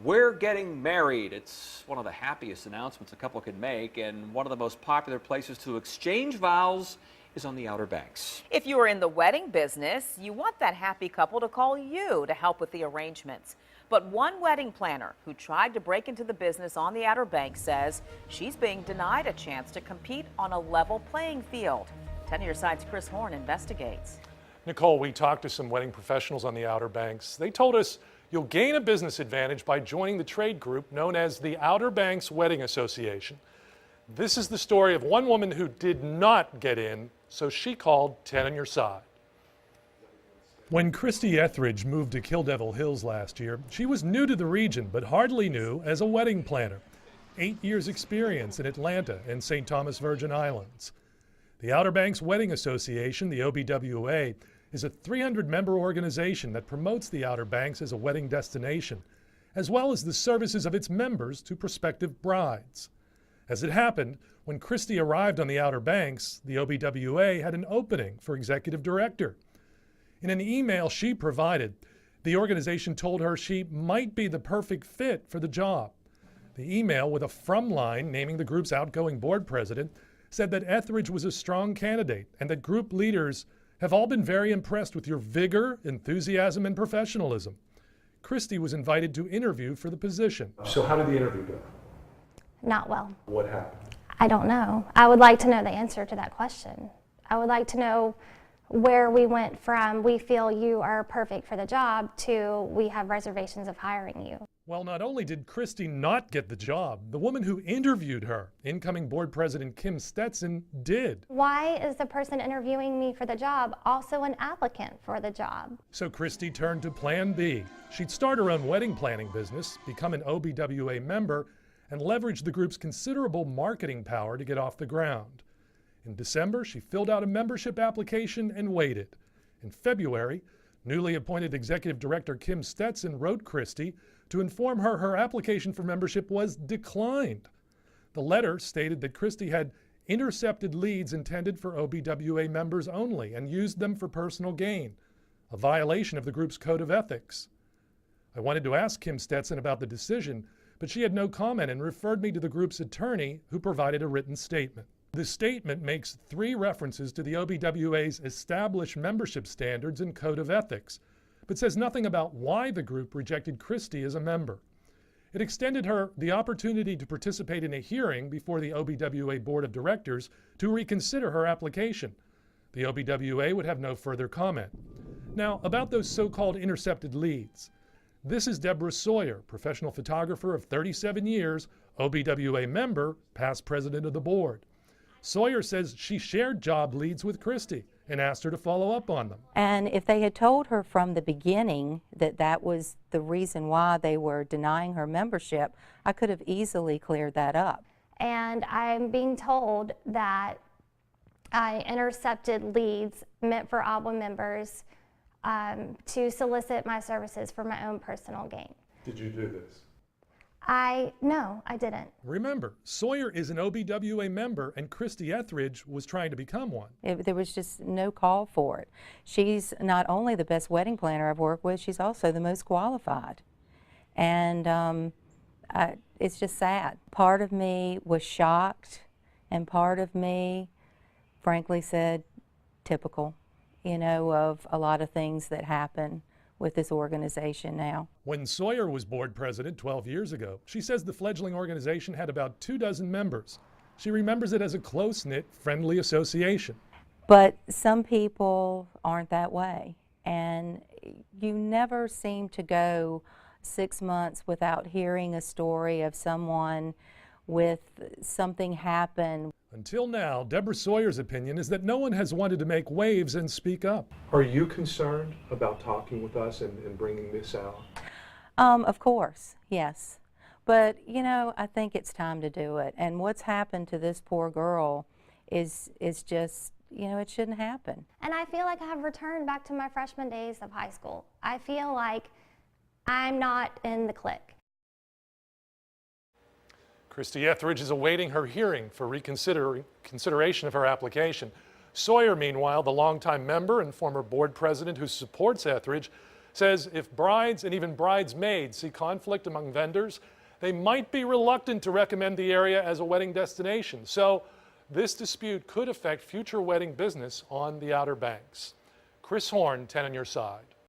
We're getting married. It's one of the happiest announcements a couple can make, and one of the most popular places to exchange vows is on the Outer Banks. If you are in the wedding business, you want that happy couple to call you to help with the arrangements. But one wedding planner who tried to break into the business on the Outer Banks says she's being denied a chance to compete on a level playing field. 10 on your side's Chris Horn investigates. Nicole, we talked to some wedding professionals on the Outer Banks. They told us you'll gain a business advantage by joining the trade group known as the Outer Banks Wedding Association. This is the story of one woman who did not get in, so she called 10 on your side. When Christy Etheridge moved to Kill Devil Hills last year, she was new to the region, but hardly new as a wedding planner. 8 years experience in Atlanta and St. Thomas Virgin Islands. The Outer Banks Wedding Association, the OBWA, is a 300-member organization that promotes the Outer Banks as a wedding destination, as well as the services of its members to prospective brides. As it happened, when Christy arrived on the Outer Banks, the OBWA had an opening for executive director. In an email she provided, the organization told her she might be the perfect fit for the job. The email, with a from line naming the group's outgoing board president, said that Etheridge was a strong candidate and that group leaders have all been very impressed with your vigor, enthusiasm, and professionalism. Christy was invited to interview for the position. So how did the interview go? Not well. What happened? I don't know. I would like to know the answer to that question. I would like to know where we went from we feel you are perfect for the job to we have reservations of hiring you. Well, not only did Christy not get the job, the woman who interviewed her, incoming board president Kim Stetson, did. Why is the person interviewing me for the job also an applicant for the job? So Christy turned to Plan B. She'd start her own wedding planning business, become an OBWA member, and leverage the group's considerable marketing power to get off the ground. In December, she filled out a membership application and waited. In February, newly appointed executive director Kim Stetson wrote Christy to inform her her application for membership was declined. The letter stated that Christy had intercepted leads intended for OBWA members only and used them for personal gain, a violation of the group's code of ethics. I wanted to ask Kim Stetson about the decision, but she had no comment and referred me to the group's attorney, who provided a written statement. The statement makes 3 references to the OBWA's established membership standards and code of ethics, but says nothing about why the group rejected Christy as a member. It extended her the opportunity to participate in a hearing before the OBWA Board of Directors to reconsider her application. The OBWA would have no further comment. Now, about those so-called intercepted leads. This is Deborah Sawyer, professional photographer of 37 years, OBWA member, past president of the board. Sawyer says she shared job leads with Christy and asked her to follow up on them. And if they had told her from the beginning that that was the reason why they were denying her membership, I could have easily cleared that up. And I'm being told that I intercepted leads meant for OBWA members to solicit my services for my own personal gain. Did you do this? No, I didn't. Remember, Sawyer is an OBWA member and Christy Etheridge was trying to become one. There was just no call for it. She's not only the best wedding planner I've worked with, she's also the most qualified. And it's just sad. Part of me was shocked, and part of me, frankly, said, typical, you know, of a lot of things that happen with this organization now. When Sawyer was board president 12 years ago, she says the fledgling organization had about 24 members. She remembers it as a close-knit, friendly association. But some people aren't that way, and you never seem to go 6 months without hearing a story of someone with something happen. Until now, Deborah Sawyer's opinion is that no one has wanted to make waves and speak up. Are you concerned about talking with us and bringing this out? Of course, yes. But, you know, I think it's time to do it. And what's happened to this poor girl is just, you know, it shouldn't happen. And I feel like I have returned back to my freshman days of high school. I feel like I'm not in the clique. Christy Etheridge is awaiting her hearing for consideration of her application. Sawyer, meanwhile, the longtime member and former board president who supports Etheridge, says if brides and even bridesmaids see conflict among vendors, they might be reluctant to recommend the area as a wedding destination. So this dispute could affect future wedding business on the Outer Banks. Chris Horn, 10 on your side.